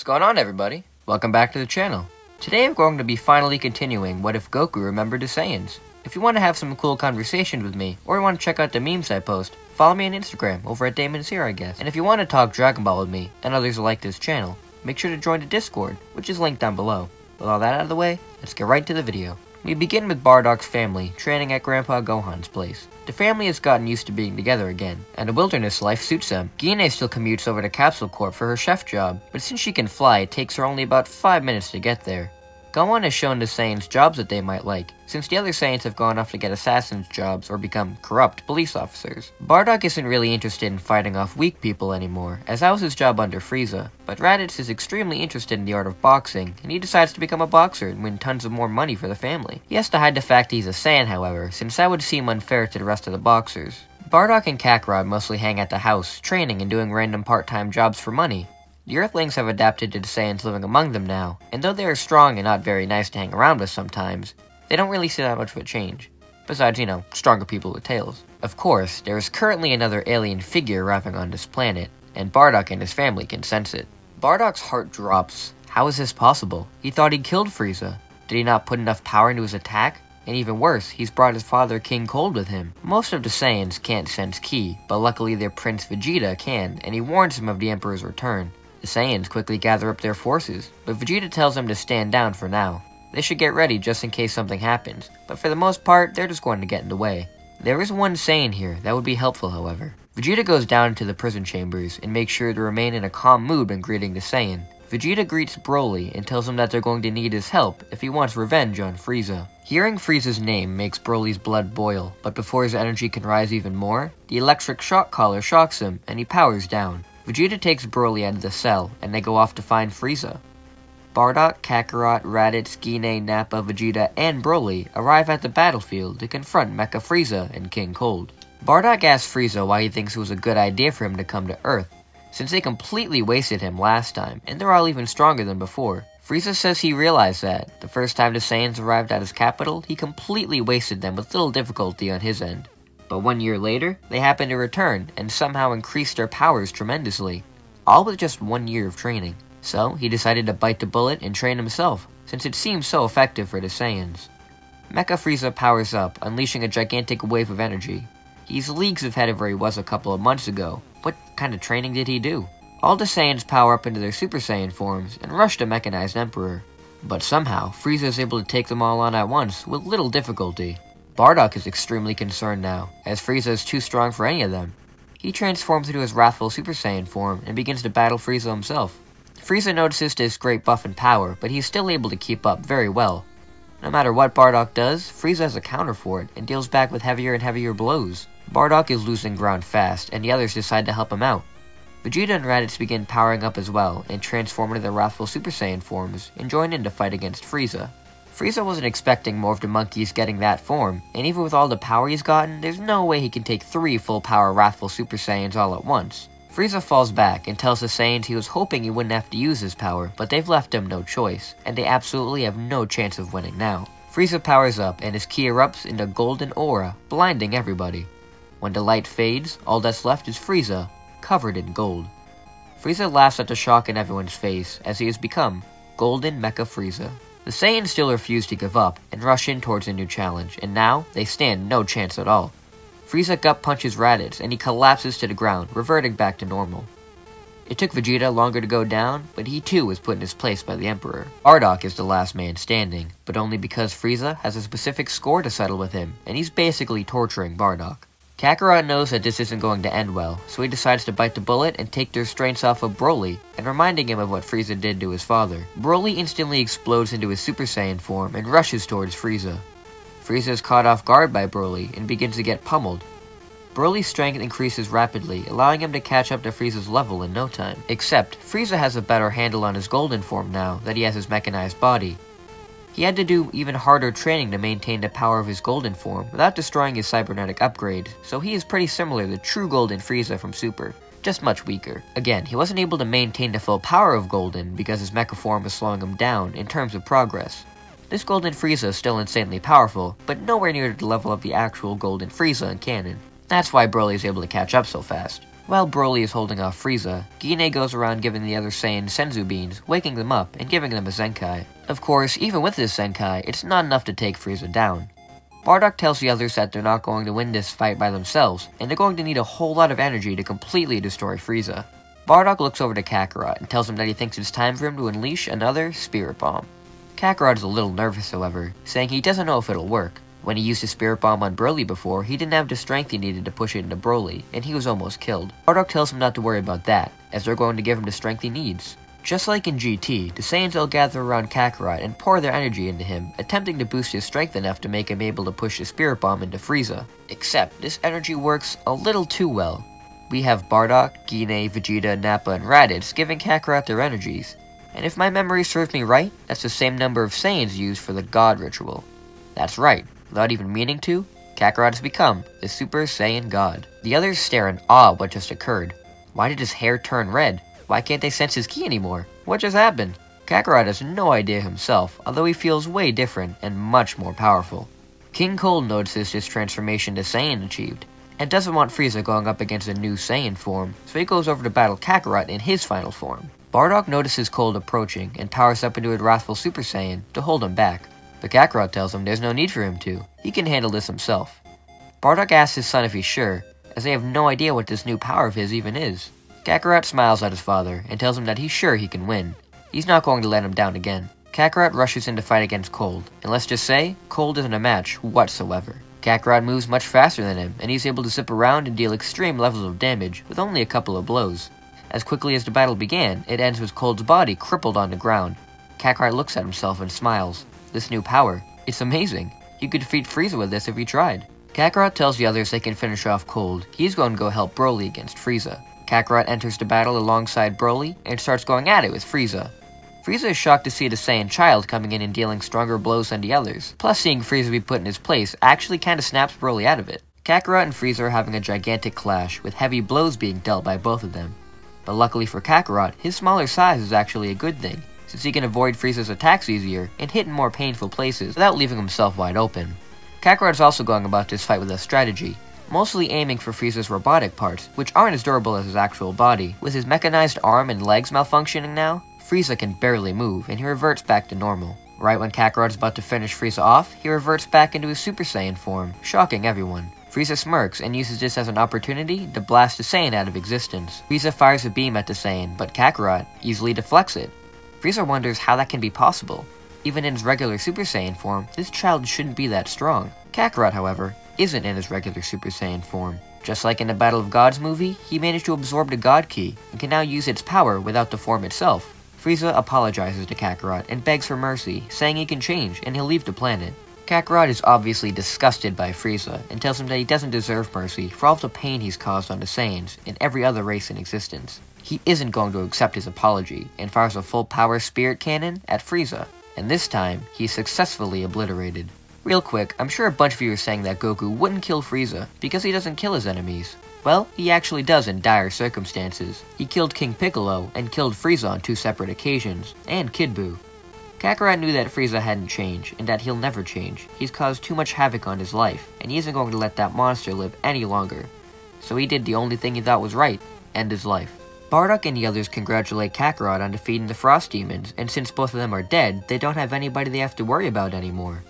What's going on, everybody? Welcome back to the channel. Today I'm going to be finally continuing What If Goku Remembered the Saiyans. If you want to have some cool conversations with me, or you want to check out the memes I post, follow me on Instagram over at Damon's here, I guess. And if you want to talk Dragon Ball with me, and others like this channel, make sure to join the Discord, which is linked down below. With all that out of the way, let's get right to the video. We begin with Bardock's family training at Grandpa Gohan's place. The family has gotten used to being together again, and a wilderness life suits them. Gine still commutes over to Capsule Corp for her chef job, but since she can fly, it takes her only about 5 minutes to get there. Gohan has shown the Saiyans jobs that they might like, since the other Saiyans have gone off to get assassins' jobs or become corrupt police officers. Bardock isn't really interested in fighting off weak people anymore, as that was his job under Frieza, but Raditz is extremely interested in the art of boxing, and he decides to become a boxer and win tons of more money for the family. He has to hide the fact he's a Saiyan, however, since that would seem unfair to the rest of the boxers. Bardock and Kakarot mostly hang at the house, training and doing random part-time jobs for money. The Earthlings have adapted to the Saiyans living among them now, and though they are strong and not very nice to hang around with sometimes, they don't really see that much of a change. Besides, stronger people with tails. Of course, there is currently another alien figure arriving on this planet, and Bardock and his family can sense it. Bardock's heart drops. How is this possible? He thought he killed Frieza. Did he not put enough power into his attack? And even worse, he's brought his father King Cold with him. Most of the Saiyans can't sense Ki, but luckily their Prince Vegeta can, and he warns him of the Emperor's return. The Saiyans quickly gather up their forces, but Vegeta tells them to stand down for now. They should get ready just in case something happens, but for the most part, they're just going to get in the way. There is one Saiyan here that would be helpful, however. Vegeta goes down into the prison chambers and makes sure to remain in a calm mood when greeting the Saiyan. Vegeta greets Broly and tells him that they're going to need his help if he wants revenge on Frieza. Hearing Frieza's name makes Broly's blood boil, but before his energy can rise even more, the electric shock collar shocks him and he powers down. Vegeta takes Broly out of the cell, and they go off to find Frieza. Bardock, Kakarot, Raditz, Gine, Nappa, Vegeta, and Broly arrive at the battlefield to confront Mecha Frieza and King Cold. Bardock asks Frieza why he thinks it was a good idea for him to come to Earth, since they completely wasted him last time, and they're all even stronger than before. Frieza says he realized that, the first time the Saiyans arrived at his capital, he completely wasted them with little difficulty on his end. But 1 year later, they happened to return, and somehow increased their powers tremendously. All with just 1 year of training. So, he decided to bite the bullet and train himself, since it seemed so effective for the Saiyans. Mecha Frieza powers up, unleashing a gigantic wave of energy. He's leagues ahead of where he was a couple of months ago. What kind of training did he do? All the Saiyans power up into their Super Saiyan forms, and rush the mechanized Emperor. But somehow, Frieza is able to take them all on at once, with little difficulty. Bardock is extremely concerned now, as Frieza is too strong for any of them. He transforms into his wrathful Super Saiyan form and begins to battle Frieza himself. Frieza notices this great buff in power, but he's still able to keep up very well. No matter what Bardock does, Frieza has a counter for it and deals back with heavier and heavier blows. Bardock is losing ground fast, and the others decide to help him out. Vegeta and Raditz begin powering up as well, and transform into their wrathful Super Saiyan forms, and join in to fight against Frieza. Frieza wasn't expecting more of the monkeys getting that form, and even with all the power he's gotten, there's no way he can take 3 full-power Wrathful Super Saiyans all at once. Frieza falls back and tells the Saiyans he was hoping he wouldn't have to use his power, but they've left him no choice, and they absolutely have no chance of winning now. Frieza powers up, and his ki erupts into golden aura, blinding everybody. When the light fades, all that's left is Frieza, covered in gold. Frieza laughs at the shock in everyone's face, as he has become Golden Mecha Frieza. The Saiyans still refuse to give up, and rush in towards a new challenge, and now, they stand no chance at all. Frieza gut punches Raditz, and he collapses to the ground, reverting back to normal. It took Vegeta longer to go down, but he too was put in his place by the Emperor. Bardock is the last man standing, but only because Frieza has a specific score to settle with him, and he's basically torturing Bardock. Kakarot knows that this isn't going to end well, so he decides to bite the bullet and take the restraints off of Broly, and reminding him of what Frieza did to his father. Broly instantly explodes into his Super Saiyan form and rushes towards Frieza. Frieza is caught off guard by Broly and begins to get pummeled. Broly's strength increases rapidly, allowing him to catch up to Frieza's level in no time. Except, Frieza has a better handle on his golden form now that he has his mechanized body. He had to do even harder training to maintain the power of his golden form without destroying his cybernetic upgrades, so he is pretty similar to true Golden Frieza from Super, just much weaker. Again, he wasn't able to maintain the full power of Golden because his mecha form was slowing him down in terms of progress. This Golden Frieza is still insanely powerful, but nowhere near the level of the actual Golden Frieza in canon. That's why Broly is able to catch up so fast. While Broly is holding off Frieza, Gine goes around giving the other Saiyans Senzu beans, waking them up and giving them a Zenkai. Of course, even with this Zenkai, it's not enough to take Frieza down. Bardock tells the others that they're not going to win this fight by themselves, and they're going to need a whole lot of energy to completely destroy Frieza. Bardock looks over to Kakarot and tells him that he thinks it's time for him to unleash another Spirit Bomb. Kakarot is a little nervous, however, saying he doesn't know if it'll work. When he used his Spirit Bomb on Broly before, he didn't have the strength he needed to push it into Broly, and he was almost killed. Bardock tells him not to worry about that, as they're going to give him the strength he needs. Just like in GT, the Saiyans all gather around Kakarot and pour their energy into him, attempting to boost his strength enough to make him able to push the Spirit Bomb into Frieza. Except, this energy works a little too well. We have Bardock, Gine, Vegeta, Nappa, and Raditz giving Kakarot their energies. And if my memory serves me right, that's the same number of Saiyans used for the God Ritual. That's right. Without even meaning to, Kakarot has become the Super Saiyan God. The others stare in awe at what just occurred. Why did his hair turn red? Why can't they sense his ki anymore? What just happened? Kakarot has no idea himself, although he feels way different and much more powerful. King Cold notices his transformation to Saiyan achieved, and doesn't want Frieza going up against a new Saiyan form, so he goes over to battle Kakarot in his final form. Bardock notices Cold approaching and powers up into a wrathful Super Saiyan to hold him back. But Kakarot tells him there's no need for him to. He can handle this himself. Bardock asks his son if he's sure, as they have no idea what this new power of his even is. Kakarot smiles at his father and tells him that he's sure he can win. He's not going to let him down again. Kakarot rushes in to fight against Cold, and let's just say, Cold isn't a match whatsoever. Kakarot moves much faster than him, and he's able to zip around and deal extreme levels of damage with only a couple of blows. As quickly as the battle began, it ends with Cold's body crippled on the ground. Kakarot looks at himself and smiles. This new power, it's amazing. You could defeat Frieza with this if he tried. Kakarot tells the others they can finish off Cold. He's going to go help Broly against Frieza. Kakarot enters the battle alongside Broly and starts going at it with Frieza. Frieza is shocked to see the Saiyan child coming in and dealing stronger blows than the others. Plus, seeing Frieza be put in his place actually kinda snaps Broly out of it. Kakarot and Frieza are having a gigantic clash, with heavy blows being dealt by both of them. But luckily for Kakarot, his smaller size is actually a good thing, since he can avoid Frieza's attacks easier and hit in more painful places without leaving himself wide open. Kakarot is also going about this fight with a strategy, mostly aiming for Frieza's robotic parts, which aren't as durable as his actual body. With his mechanized arm and legs malfunctioning now, Frieza can barely move, and he reverts back to normal. Right when Kakarot is about to finish Frieza off, he reverts back into his Super Saiyan form, shocking everyone. Frieza smirks and uses this as an opportunity to blast the Saiyan out of existence. Frieza fires a beam at the Saiyan, but Kakarot easily deflects it. Frieza wonders how that can be possible. Even in his regular Super Saiyan form, this child shouldn't be that strong. Kakarot, however, isn't in his regular Super Saiyan form. Just like in the Battle of Gods movie, he managed to absorb the God Ki, and can now use its power without the form itself. Frieza apologizes to Kakarot and begs for mercy, saying he can change and he'll leave the planet. Kakarot is obviously disgusted by Frieza, and tells him that he doesn't deserve mercy for all the pain he's caused on the Saiyans and every other race in existence. He isn't going to accept his apology, and fires a full-power spirit cannon at Frieza, and this time, he's successfully obliterated. Real quick, I'm sure a bunch of you are saying that Goku wouldn't kill Frieza because he doesn't kill his enemies. Well, he actually does in dire circumstances. He killed King Piccolo and killed Frieza on 2 separate occasions, and Kid Buu. Kakarot knew that Frieza hadn't changed, and that he'll never change. He's caused too much havoc on his life, and he isn't going to let that monster live any longer. So he did the only thing he thought was right, end his life. Bardock and the others congratulate Kakarot on defeating the Frost Demons, and since both of them are dead, they don't have anybody they have to worry about anymore.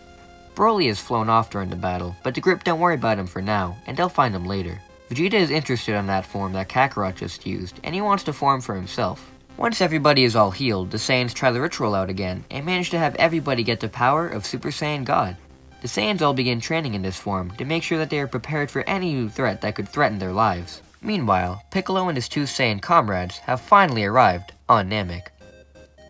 Broly has flown off during the battle, but the group don't worry about him for now, and they'll find him later. Vegeta is interested in that form that Kakarot just used, and he wants to form for himself. Once everybody is all healed, the Saiyans try the ritual out again, and manage to have everybody get the power of Super Saiyan God. The Saiyans all begin training in this form to make sure that they are prepared for any new threat that could threaten their lives. Meanwhile, Piccolo and his 2 Saiyan comrades have finally arrived on Namek.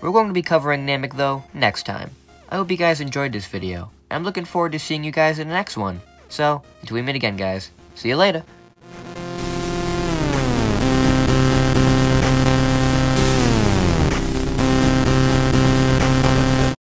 We're going to be covering Namek though, next time. I hope you guys enjoyed this video, and I'm looking forward to seeing you guys in the next one. So, until we meet again guys, see you later!